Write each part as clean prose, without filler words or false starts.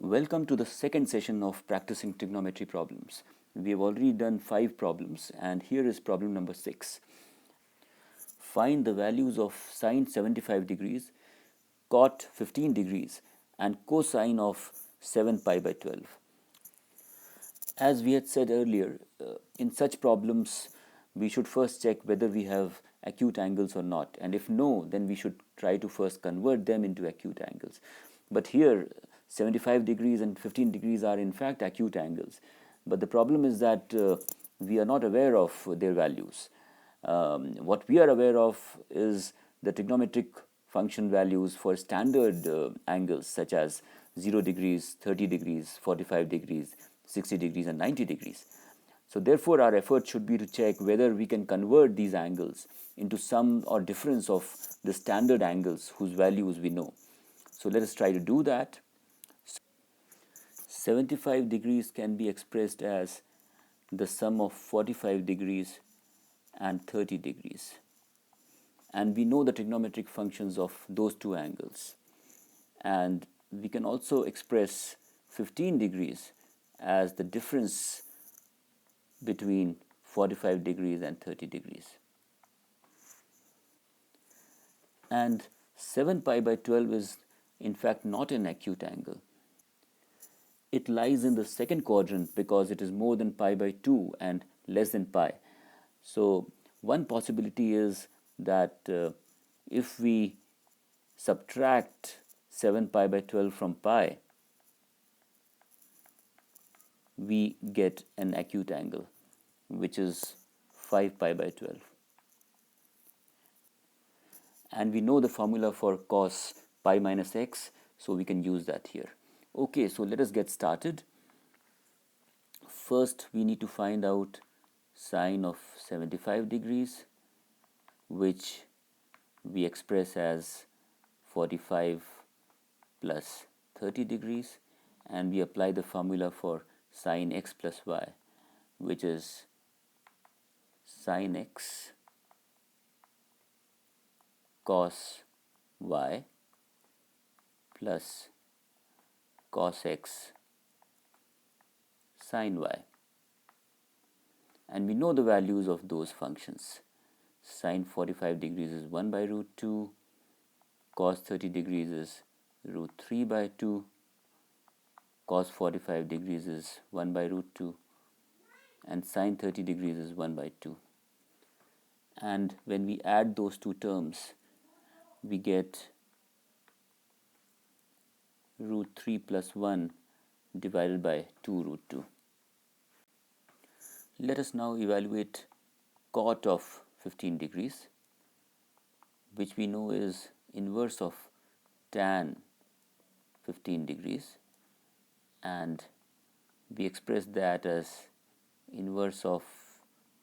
Welcome to the second session of practicing trigonometry problems. We have already done 5 problems and here is problem number 6. Find the values of sine 75 degrees, cot 15 degrees and cosine of 7 pi by 12. As we had said earlier, in such problems we should first check whether we have acute angles or not, and if no, then we should try to first convert them into acute angles. But here 75 degrees and 15 degrees are in fact acute angles, but the problem is that we are not aware of their values. What we are aware of is the trigonometric function values for standard angles such as 0 degrees, 30 degrees, 45 degrees, 60 degrees and 90 degrees. So therefore our effort should be to check whether we can convert these angles into sum or difference of the standard angles whose values we know. So let us try to do that. 75 degrees can be expressed as the sum of 45 degrees and 30 degrees. And we know the trigonometric functions of those two angles. And we can also express 15 degrees as the difference between 45 degrees and 30 degrees. And 7 pi by 12 is in fact not an acute angle. It lies in the second quadrant because it is more than pi by 2 and less than pi. So one possibility is that if we subtract 7 pi by 12 from pi, we get an acute angle, which is 5 pi by 12. And we know the formula for cos pi minus x, so we can use that here. Okay, so let us get started. First, we need to find out sine of 75 degrees, which we express as 45 plus 30 degrees, and we apply the formula for sine x plus y, which is sine x cos y plus cos x sin y. And we know the values of those functions. Sine 45 degrees is 1 by root 2, cos 30 degrees is root 3 by 2, cos 45 degrees is 1 by root 2, and sine 30 degrees is 1 by 2. And when we add those two terms, we get root 3 plus 1 divided by 2 root 2. Let us now evaluate cot of 15 degrees, which we know is inverse of tan 15 degrees, and we express that as inverse of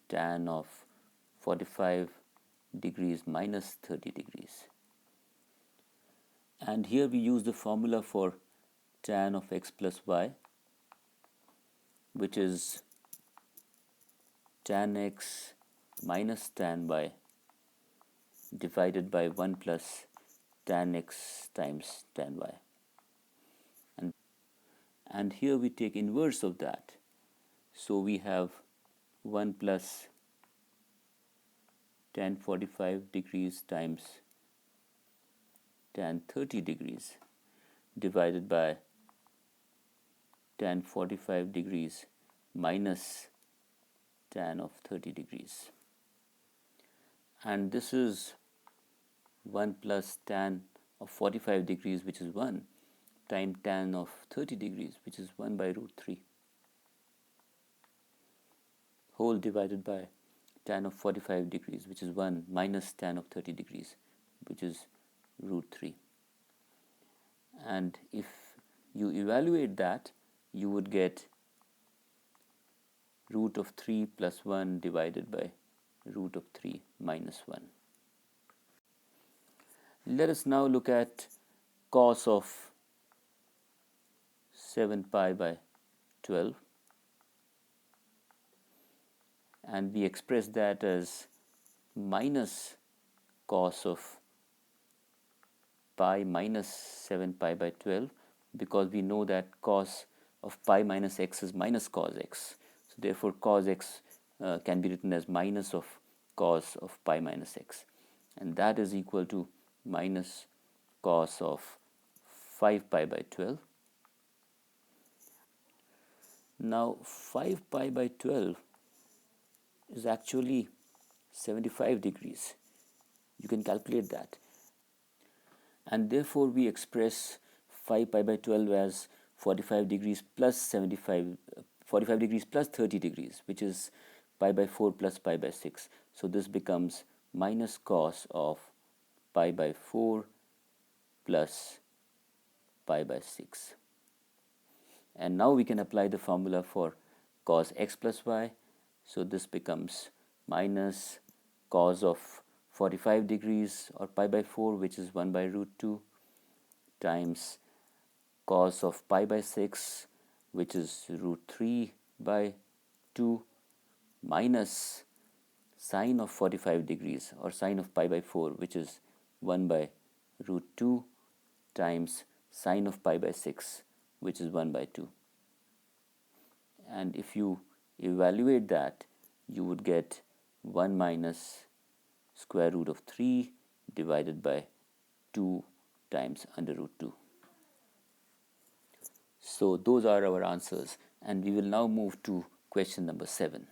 tan of 45 degrees minus 30 degrees. And here we use the formula for tan of x plus y, which is tan x minus tan y divided by 1 plus tan x times tan y. And here we take inverse of that. So we have 1 plus tan 45 degrees times tan 30 degrees divided by tan 45 degrees minus tan of 30 degrees. And this is 1 plus tan of 45 degrees, which is 1, times tan of 30 degrees, which is 1 by root 3, whole divided by tan of 45 degrees, which is 1, minus tan of 30 degrees, which is root 3. And if you evaluate that, you would get root of 3 plus 1 divided by root of 3 minus 1. Let us now look at cos of 7 pi by 12, and we express that as minus cos of pi minus 7 pi by 12 because we know that cos of pi minus x is minus cos x. So therefore cos x can be written as minus of cos of pi minus x, and that is equal to minus cos of 5 pi by 12. Now 5 pi by 12 is actually 75 degrees. You can calculate that, and therefore we express 5 pi by 12 as 45 degrees plus 45 degrees plus 30 degrees, which is pi by 4 plus pi by 6. So this becomes minus cos of pi by 4 plus pi by 6. And now we can apply the formula for cos x plus y. So this becomes minus cos of 45 degrees or pi by 4, which is 1 by root 2, times cos of pi by 6, which is root 3 by 2, minus sine of 45 degrees or sine of pi by 4, which is 1 by root 2, times sine of pi by 6, which is 1 by 2. And if you evaluate that, you would get 1 minus square root of 3 divided by 2 times under root 2. So those are our answers, and we will now move to question number 7.